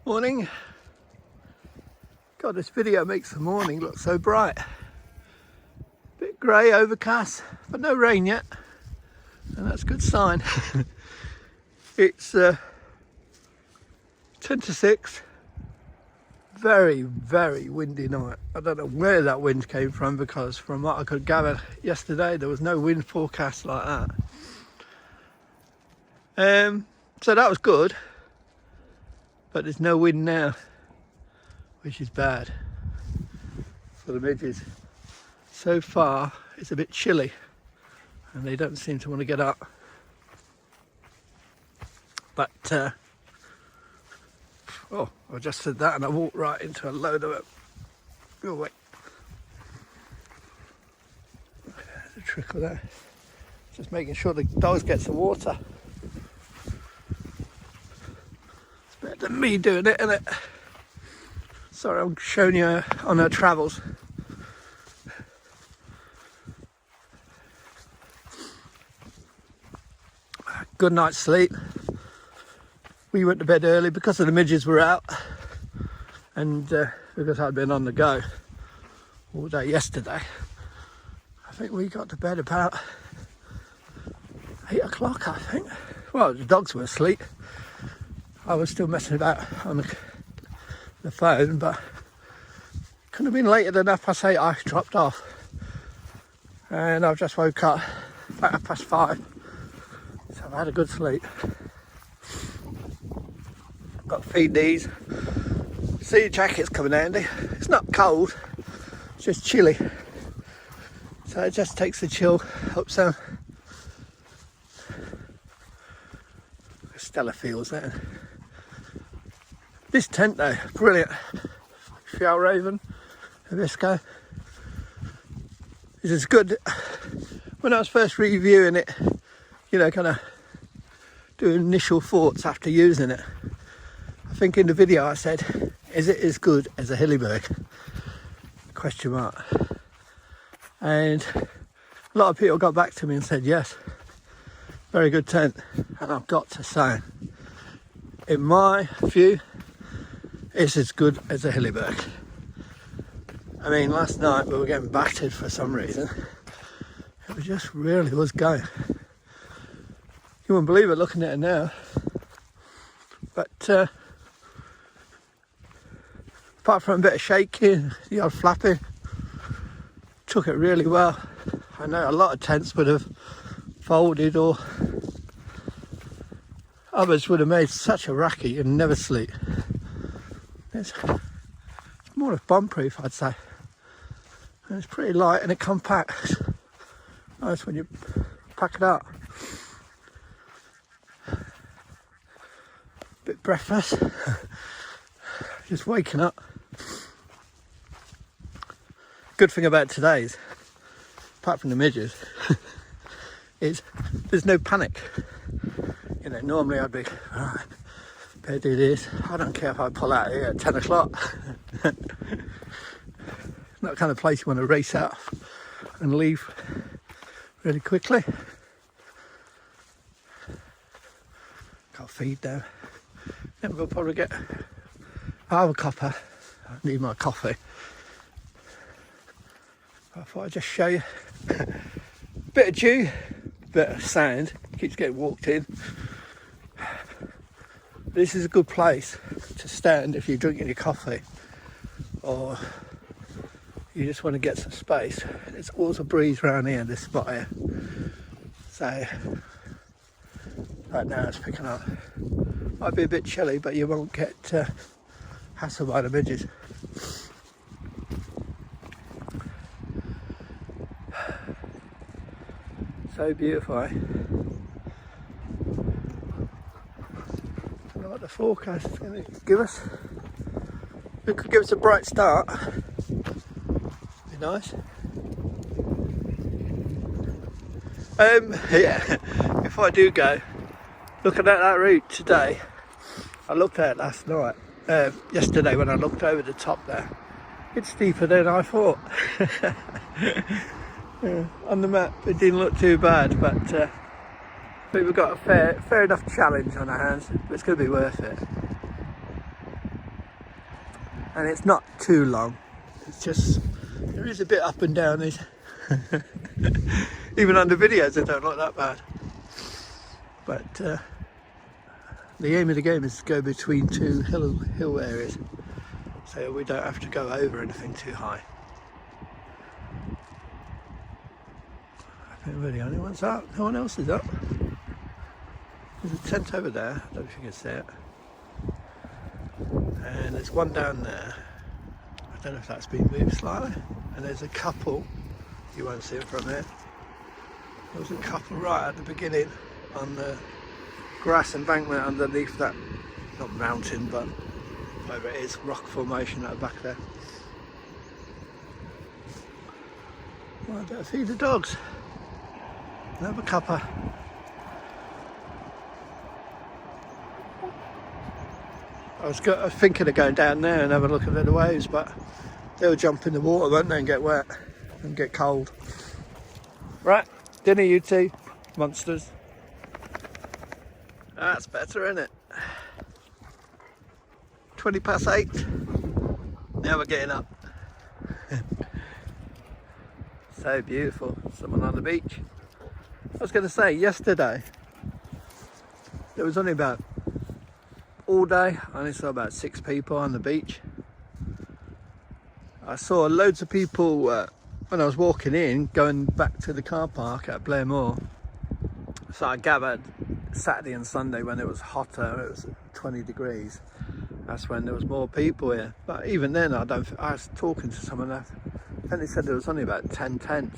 Morning. God, this video makes the morning look so bright. Bit grey, overcast, but no rain yet, and that's a good sign. It's 10 to 6. Very, very windy night. I don't know where that wind came from, because from what I could gather yesterday, there was no wind forecast like that. So that was good, but there's no wind now, which is bad for the midges. So far, it's a bit chilly, and they don't seem to want to get up. But oh, I just said that and I walked right into a load of it. Go away. There's a trickle there. Just making sure the dogs get some water. It's better than me doing it, isn't it? Sorry, I'm showing you on her travels. Good night's sleep. We went to bed early because of the midges were out, and because I'd been on the go all day yesterday. I think we got to bed about 8 o'clock, I think. Well, the dogs were asleep. I was still messing about on the phone, but couldn't have been later than 8:30. I dropped off, and I've just woke up about 5:30. So I've had a good sleep. Got to feed these. See, the jacket's coming handy. It's not cold, it's just chilly. So it just takes the chill up some. Stellar feels there. This tent though, brilliant. Fjallraven, Visco. This is good. When I was first reviewing it, you know, kind of doing initial thoughts after using it, I think in the video I said, is it as good as a Kearvaig? Question mark. And a lot of people got back to me and said yes, very good tent. And I've got to say, in my view, it's as good as a Kearvaig. I mean, last night we were getting battered for some reason. It just really was going. You wouldn't believe it looking at it now. But apart from a bit of shaking, the odd flapping, took it really well. I know a lot of tents would have folded, or others would have made such a racket and never sleep. It's more of bomb-proof, I'd say. And it's pretty light and it compacts. Nice when you pack it up. Bit breathless. Just waking up. Good thing about today's, apart from the midges, is there's no panic. You know, normally I'd be, alright, better do this. I don't care if I pull out here at 10 o'clock. Not the kind of place you want to race out and leave really quickly. Got feed down. Then we'll probably get half a copper. I need my coffee. I thought I'd just show you. Bit of dew, bit of sand, keeps getting walked in. This is a good place to stand if you're drinking your coffee, or you just want to get some space. There's always a breeze around here, this spot here. So right now it's picking up. Might be a bit chilly, but you won't get hassled by the midges. So beautiful, eh? I don't know what the forecast is going to give us. It could give us a bright start. Be nice. Yeah, if I do go, looking at that route today, I looked at it last night, yesterday when I looked over the top there, it's steeper than I thought. Yeah, on the map it didn't look too bad, but I think we've got a fair enough challenge on our hands, but it's going to be worth it. and it's not too long. It's just, there is a bit up and down. Even on the videos they don't look that bad. But the aim of the game is to go between two hill areas, so we don't have to go over anything too high. I think we're the only ones up. No one else is up. There's a tent over there. I don't know if you can see it. And there's one down there. I don't know if that's been moved slightly. And there's a couple. You won't see it from here. There was a couple right at the beginning on the grass embankment underneath that, not mountain, but whatever it is, rock formation at the back there. Well, I better feed the dogs. Have a cuppa. I was thinking of going down there and having a look at the waves, but they'll jump in the water, won't they, and get wet and get cold. Right, dinner you two monsters. That's better, isn't it? 8:20. Now we're getting up. So beautiful. Someone on the beach. I was going to say, yesterday there was only about, all day I only saw about 6 people on the beach. I saw loads of people when I was walking in, going back to the car park at Blairmore. So I gathered Saturday and Sunday, when it was hotter, it was 20 degrees, that's when there was more people here. But even then, I was talking to someone, I think they said there was only about 10 tents,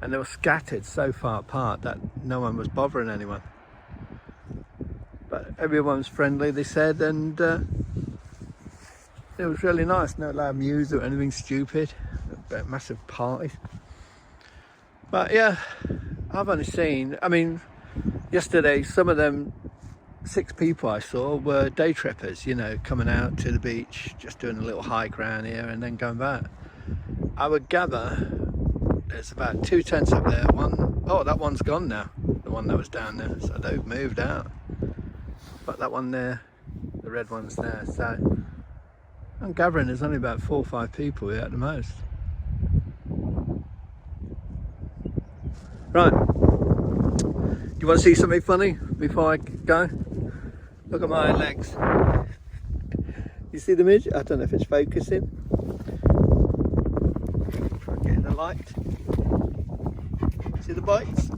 and they were scattered so far apart that no one was bothering anyone. But everyone was friendly, they said, and it was really nice. No loud music or anything stupid, massive parties. But yeah, I've only seen, I mean, yesterday some of them 6 people I saw were day trippers, you know, coming out to the beach, just doing a little hike around here and then going back. I would gather there's about 2 tents up there. Oh, that one's gone now, the one that was down there, so they've moved out. But that one there, the red one's there, so I'm gathering there's only about 4 or 5 people here at the most. Right, you want to see something funny before I go? Look at my legs. You see the midge? I don't know if it's focusing. Try getting the light. See the bites?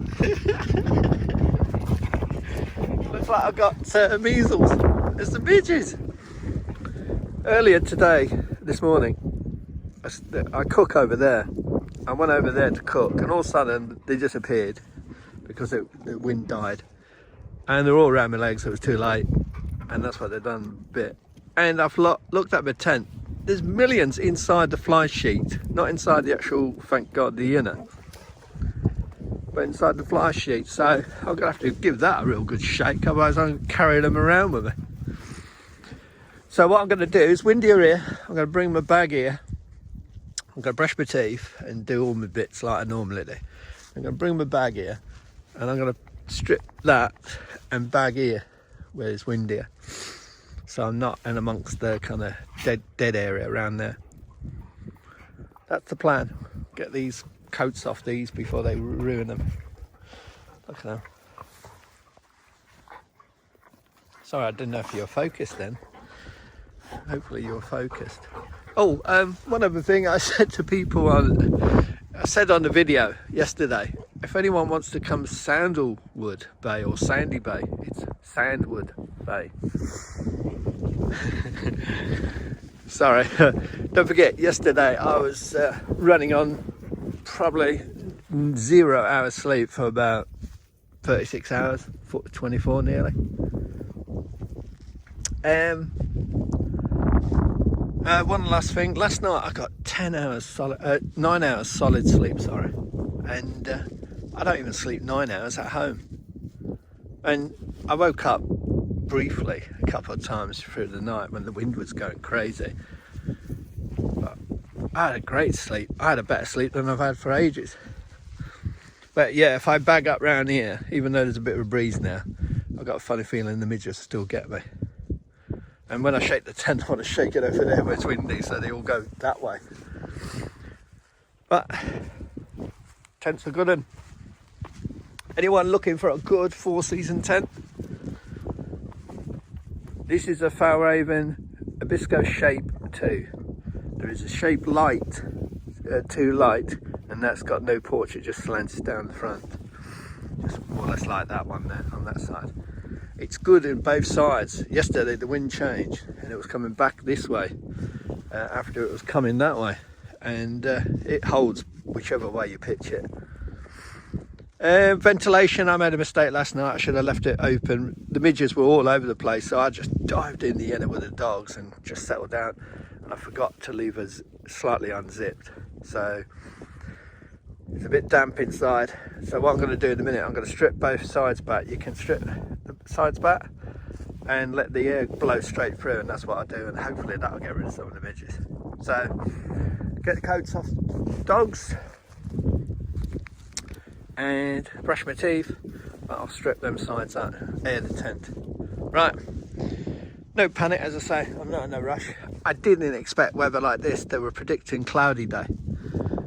Looks like I've got measles. There's the midges. Earlier today, this morning, I cook over there. I went over there to cook, and all of a sudden they disappeared because the wind died. And they're all around my legs, so it was too late. And that's what they've done a bit. And I've looked at my tent. There's millions inside the fly sheet, not inside the actual, thank God, the inner, but inside the fly sheet. So I'm going to have to give that a real good shake, otherwise I'm carrying them around with me. So what I'm going to do is, windy here, I'm going to bring my bag here. I'm going to brush my teeth and do all my bits like I normally do. I'm going to bring my bag here, and I'm going to strip that and bag here where it's windier, so I'm not in amongst the kind of dead area around there. That's the plan. Get these coats off these before they ruin them. Look at them. Sorry, I didn't know if you were focused then. Hopefully you were focused. Oh, one other thing I said to people I said on the video yesterday, if anyone wants to come Sandwood Bay or Sandy Bay, it's Sandwood Bay. Sorry, don't forget, yesterday I was running on probably 0 hours sleep for about 36 hours, 24 nearly. One last thing, last night I got 9 hours solid sleep, sorry, and I don't even sleep 9 hours at home. And I woke up briefly a couple of times through the night when the wind was going crazy, but I had a great sleep. I had a better sleep than I've had for ages. But yeah, if I bag up round here, even though there's a bit of a breeze now, I've got a funny feeling the midges still get me. And when I shake the tent, I want to shake it over there where it's windy, so they all go that way. But tents are good. And anyone looking for a good 4-season tent, this is a Fairhaven Abisko Shape 2. There is a Shape Light, 2 Light, and that's got no porch, it just slants down the front. Just more or less like that one there on that side. It's good in both sides. Yesterday the wind changed and it was coming back this way after it was coming that way, and it holds whichever way you pitch it. Ventilation, I made a mistake last night. I should have left it open. The midges were all over the place, so I just dived in the end with the dogs and just settled down, and I forgot to leave us slightly unzipped, so it's a bit damp inside. So what I'm going to do in a minute, I'm going to strip both sides back. You can strip the sides back and let the air blow straight through, and that's what I do, and hopefully that'll get rid of some of the midges. So get the coats off dogs and brush my teeth, but I'll strip them sides out, air the tent. Right, no panic, as I say, I'm not in no rush. I didn't expect weather like this. They were predicting cloudy day.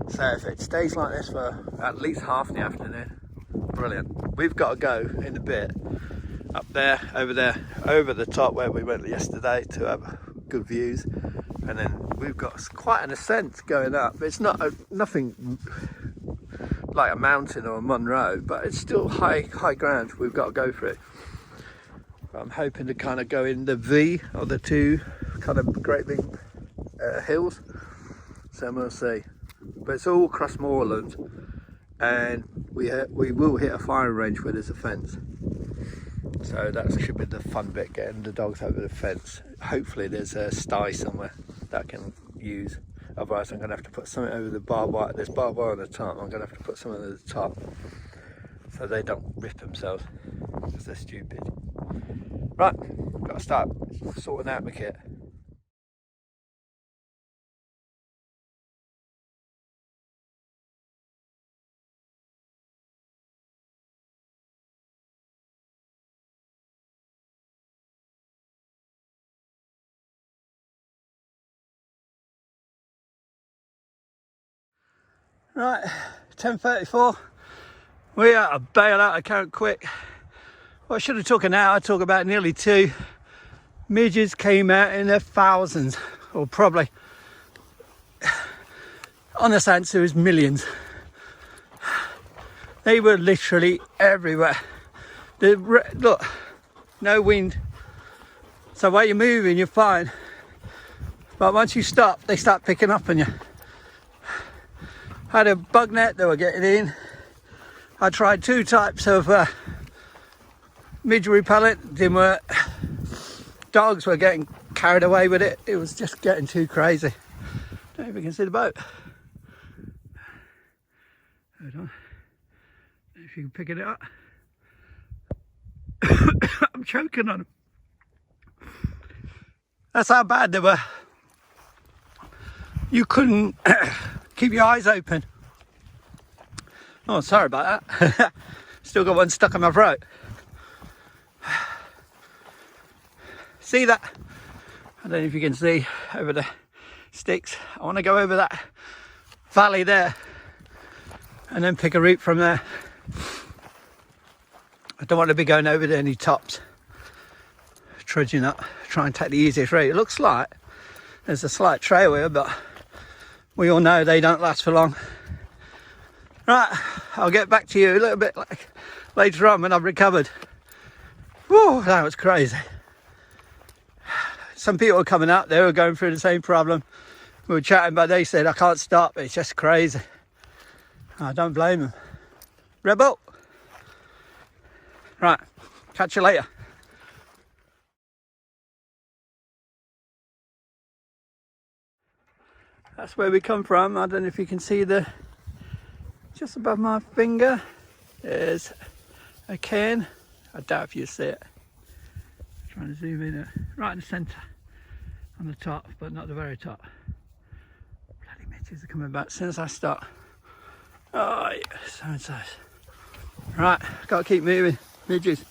So if it stays like this for at least half the afternoon, brilliant. We've got to go in a bit up there, over the top where we went yesterday to have good views, and then we've got quite an ascent going up. It's not nothing like a mountain or a Munro, but it's still high ground. We've got to go for it. But I'm hoping to kind of go in the V or the 2 kind of great big hills, so we'll see. But it's all across moorland, and we will hit a firing range where there's a fence, so that should be the fun bit, getting the dogs over the fence. Hopefully there's a sty somewhere that I can use, otherwise I'm going to have to put something over the barbed wire. There's barbed wire on the top. I'm going to have to put something over the top so they don't rip themselves, because they're stupid. Right, got to start sorting out my kit. Right, 10:34. We are to bail out of camp quick. Well, I should have took an hour. I talk about nearly 2. Midges came out in their thousands, or probably on this answer is millions. They were literally everywhere. Look, no wind. So while you're moving, you're fine. But once you stop, they start picking up on you. I had a bug net, they were getting in. I tried 2 types of midge repellent, didn't work. Dogs were getting carried away with it. It was just getting too crazy. Don't know if you can see the boat. Hold on. If you can pick it up. I'm choking on them. That's how bad they were. You couldn't keep your eyes open. Oh, sorry about that. Still got one stuck in my throat. See that? I don't know if you can see over the sticks. I want to go over that valley there and then pick a route from there. I don't want to be going over to any tops. Trudging up, try and take the easiest route. It looks like there's a slight trail here, but we all know they don't last for long. Right, I'll get back to you a little bit later on when I've recovered. Whoa, that was crazy. Some people were coming up, they were going through the same problem. We were chatting, but they said, I can't stop, it's just crazy. I don't blame them. Rebel! Right, catch you later. That's where we come from. I don't know if you can see just above my finger, there's a cairn. I doubt if you see it. Trying to zoom in right in the centre, on the top, but not the very top. Bloody midges are coming back as soon as I start. Oh yeah, so and so. Right, gotta keep moving. Midges.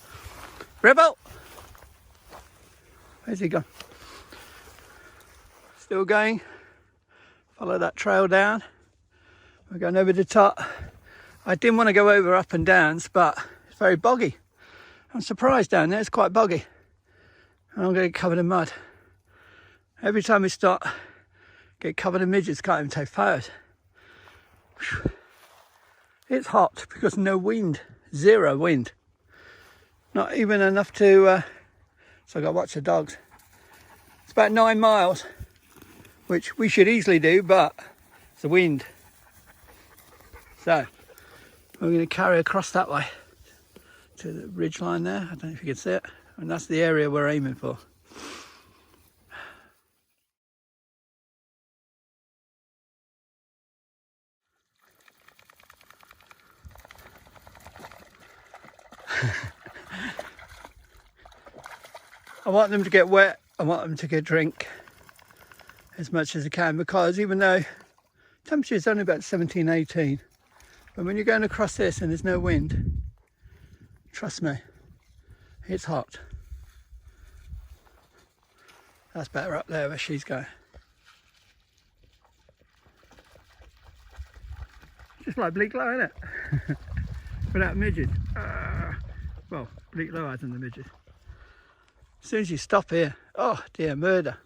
Rebel! Where's he gone? Still going. Follow that trail down. We're going over the top. I didn't want to go over up and downs, but it's very boggy. I'm surprised down there, it's quite boggy. And I'm going to get covered in mud. Every time we stop, get covered in midges, can't even take photos. Whew. It's hot because no wind, zero wind. Not even enough to, so I've got to watch the dogs. It's about 9 miles, which we should easily do, but it's the wind. So we're going to carry across that way to the ridge line there. I don't know if you can see it. And that's the area we're aiming for. I want them to get wet. I want them to get drink as much as I can, because even though temperature is only about 17, 18, but when you're going across this and there's no wind, trust me, it's hot. That's better up there where she's going. Just like bleak low, isn't it? Without midges. Well, bleak low hasn't the midges. As soon as you stop here, oh dear, murder.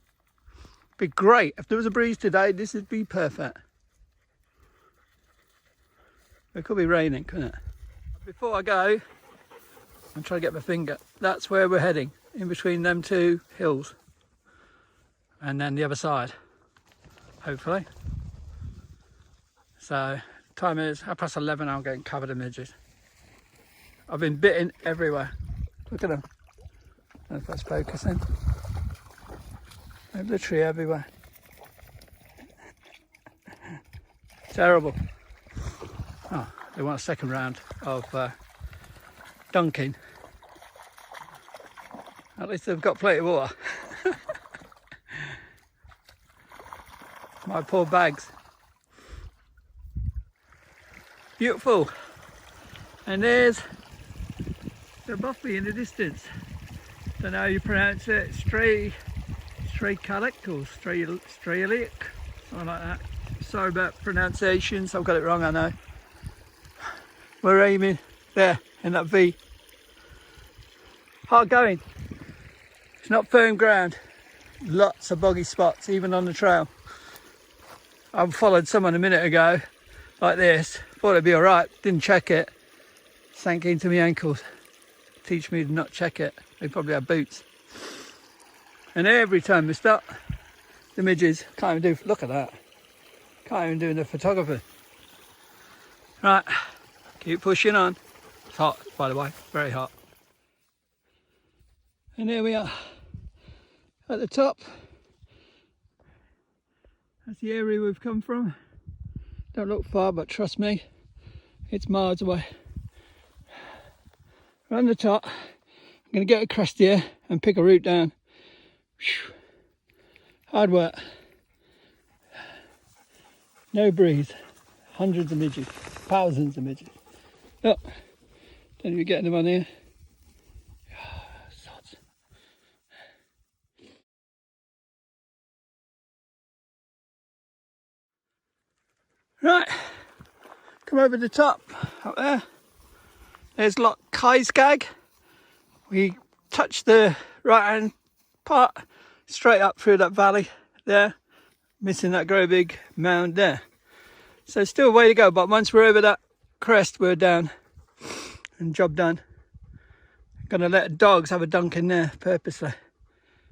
Be great. If there was a breeze today, this would be perfect. It could be raining, couldn't it? Before I go, I'm trying to get my finger. That's where we're heading, in between them two hills. And then the other side, hopefully. So, time is 11:30, I'm getting covered in midges. I've been bitten everywhere. Look at them. I don't know if that's focusing. They're literally everywhere. Terrible. Oh, they want a second round of dunking. At least they've got plenty of water. My poor bags. Beautiful. And there's the Bothy in the distance. Don't know how you pronounce it. Straylic or Straylic, something like that. Sorry about pronunciations, I've got it wrong, I know. We're aiming there in that V. Hard going. It's not firm ground. Lots of boggy spots, even on the trail. I followed someone a minute ago, like this. Thought it'd be all right. Didn't check it. Sank into my ankles. Teach me to not check it. They probably have boots. And every time we stop, the midges can't even do. Look at that. Can't even do the photography. Right, keep pushing on. It's hot, by the way, very hot. And here we are at the top. That's the area we've come from. Don't look far, but trust me, it's miles away. We're on the top. I'm going to get across here and pick a route down. Whew. Hard work. No breeze. Hundreds of midges. Thousands of midges. Oh, don't even get them on here. Sods. Right, come over the top, up there. There's Loch Kearvaig. We touched the right hand part straight up through that valley there, missing that great big mound there. So still a way to go, but once we're over that crest, we're down and job done. Gonna let dogs have a dunk in there purposely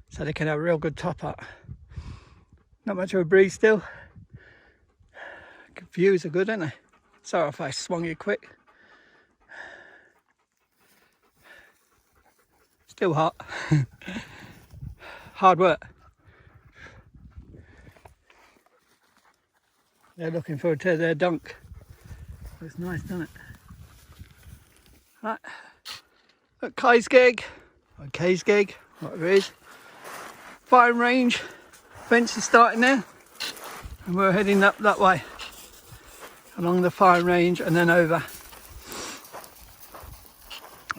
so they can have a real good top up. Not much of a breeze still. Views are good, aren't they? Sorry if I swung you quick. Still hot. Hard work. They're looking forward to their dunk. It's nice, doesn't it? Right. At Kearvaig, or Kearvaig, whatever it is. Firing range. Fence is starting there. And we're heading up that way. Along the firing range and then over.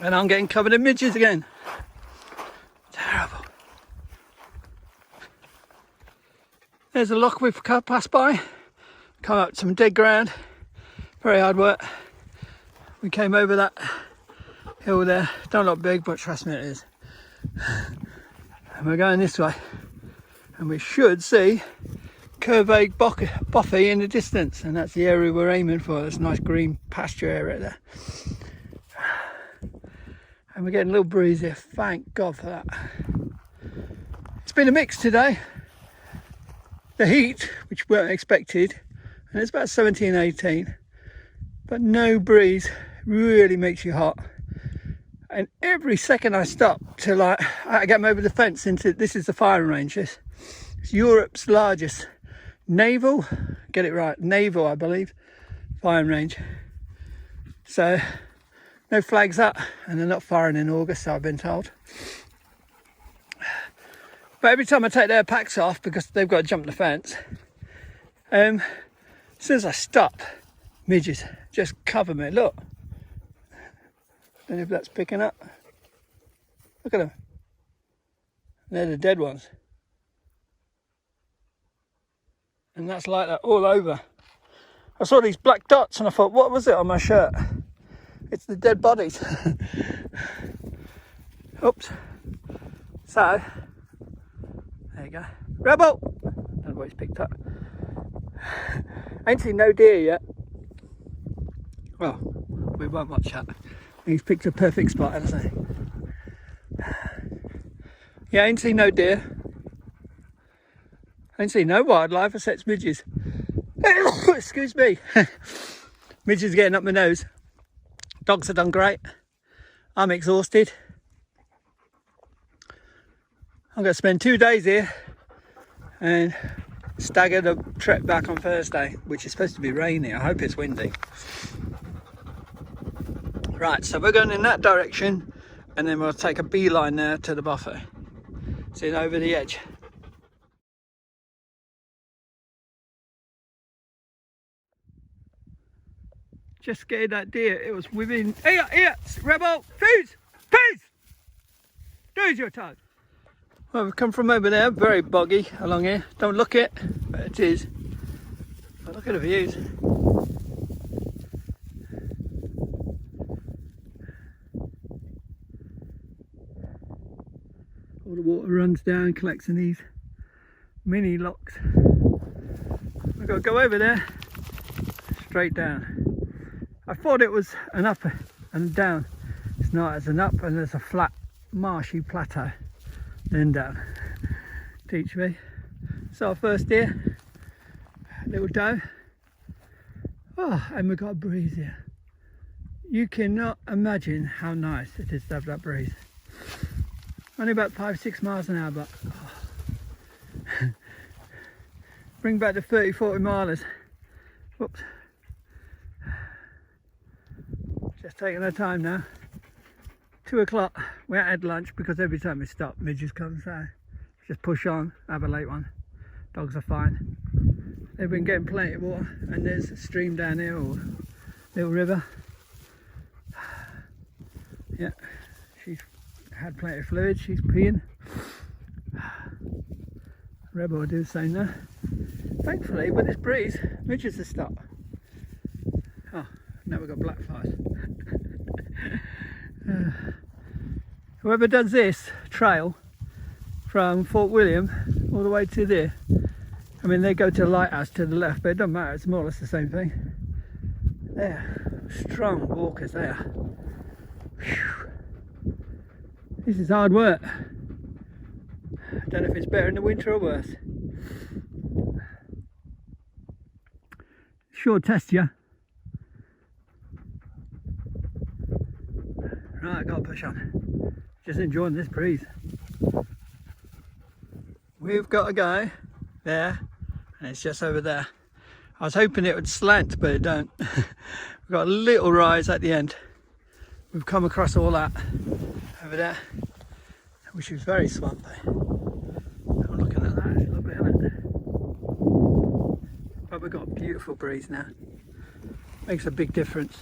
And I'm getting covered in midges again. Terrible. There's a lock we've passed by. Come up some dead ground. Very hard work. We came over that hill there. Don't look big, but trust me it is. And we're going this way. And we should see Kearvaig Bothy in the distance. And that's the area we're aiming for. There's a nice green pasture area there. And we're getting a little breeze here. Thank God for that. It's been a mix today. The heat, which weren't expected, and it's about 17, 18, but no breeze really makes you hot. And every second I stop to I get over the fence into, this is the firing range. It's Europe's largest naval, get it right, naval I believe, firing range. So no flags up, and they're not firing in August, so I've been told. But every time I take their packs off, because they've got to jump the fence, as soon as I stop, midges just cover me. Look. Don't know if that's picking up. Look at them. They're the dead ones. And that's like that all over. I saw these black dots and I thought, what was it on my shirt? It's the dead bodies. Oops. So, there you go. Rebel! Don't know what he's picked up. Ain't seen no deer yet. Well, we won't watch that. He's picked a perfect spot, hasn't he? Yeah, ain't seen no deer. Ain't seen no wildlife except midges. Excuse me. Midges getting up my nose. Dogs have done great. I'm exhausted. I'm going to spend 2 days here and stagger the trek back on Thursday, which is supposed to be rainy. I hope it's windy. Right, so we're going in that direction and then we'll take a beeline there to the Bothy. See it over the edge. Just scared that deer. It was within. Here, rebel, peace. There's your time. Well, we've come from over there, very boggy along here. Don't look it, but it is. But look at the views. All the water runs down, collects in these mini locks. We've got to go over there, straight down. I thought it was an up and down. It's not, it's an up and there's a flat marshy plateau. Then down. Teach me. So our first deer, little doe. Oh, and we've got a breeze here. You cannot imagine how nice it is to have that breeze. Only about 5-6 miles an hour, but oh. Bring back the 30-40 milers. Whoops. Just taking our time now. 2 o'clock, we haven't had lunch because every time we stop, midges come, so just push on, have a late one. Dogs are fine. They've been getting plenty of water, and there's a stream down here, or little river. Yeah, she's had plenty of fluid, she's peeing. Rebel will do the same now. Thankfully, with this breeze, midges have stopped. Oh, now we've got black flies. Whoever does this trail from Fort William all the way to there, I mean they go to the lighthouse to the left, but it doesn't matter, it's more or less the same thing. They're strong walkers there. Whew. This is hard work. I don't know if it's better in the winter or worse. Sure test you. Right, I've got to push on. Just enjoying this breeze. We've got a guy there, and it's just over there. I was hoping it would slant, but it don't. We've got a little rise at the end. We've come across all that over there, which is very swampy. I'm looking at that, it's lovely, isn't it? But we've got a beautiful breeze now. Makes a big difference.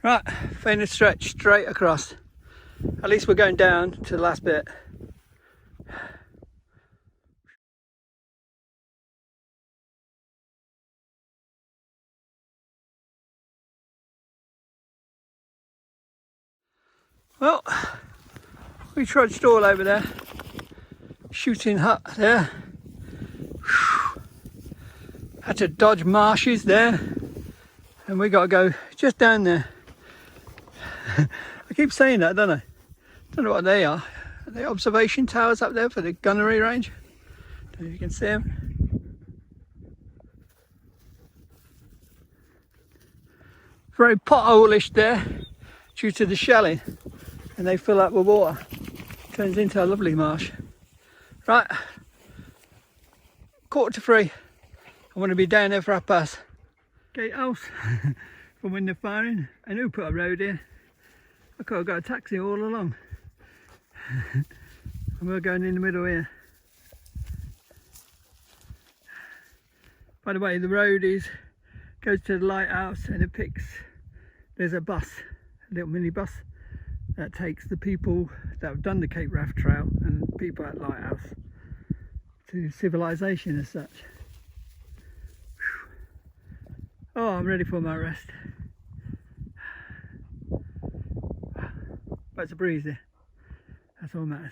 Right, final stretch straight across. At least we're going down to the last bit. Well, we trudged all over there, shooting hut there. Had to dodge marshes there, and we got to go just down there. I keep saying that, don't I? Don't know what they are. Are they observation towers up there for the gunnery range? Don't know if you can see them. Very pothole-ish there due to the shelling, and they fill up with water. Turns into a lovely marsh. Right, 2:45. I want to be down there for 1:30. Gatehouse from when they're firing. I knew put a road here. I could have got a taxi all along. And we're going in the middle here. By the way, the road goes to the lighthouse, and it picks, there's a bus, a little mini bus that takes the people that have done the Cape Raft Trail and people at lighthouse to civilization as such. Oh, I'm ready for my rest. But it's a breeze there. That's all that matters.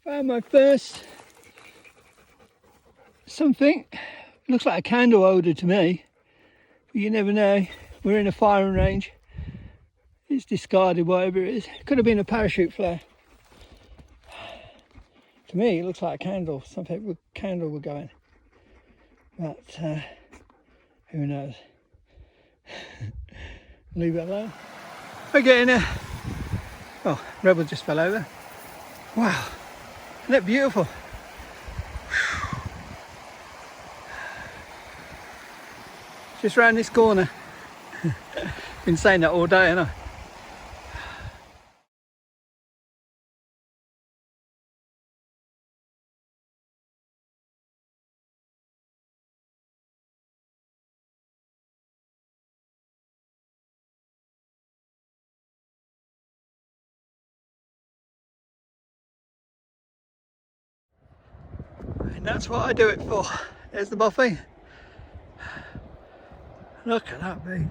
Found my first something. Looks like a candle holder to me, but you never know. We're in a firing range. It's discarded, whatever it is. Could have been a parachute flare. To me, it looks like a candle. Something with candle would go in, but who knows? Leave it alone. We're getting there. Oh, Rebel just fell over. Wow, isn't that beautiful? Just round this corner. Been saying that all day, haven't I? And that's what I do it for. There's the Bothy. Look at that beach.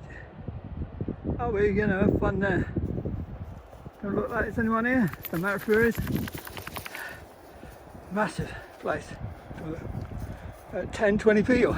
Oh, we're gonna have fun there. Don't look like there's anyone here. Doesn't matter if there is. Massive place. 10, 20 people.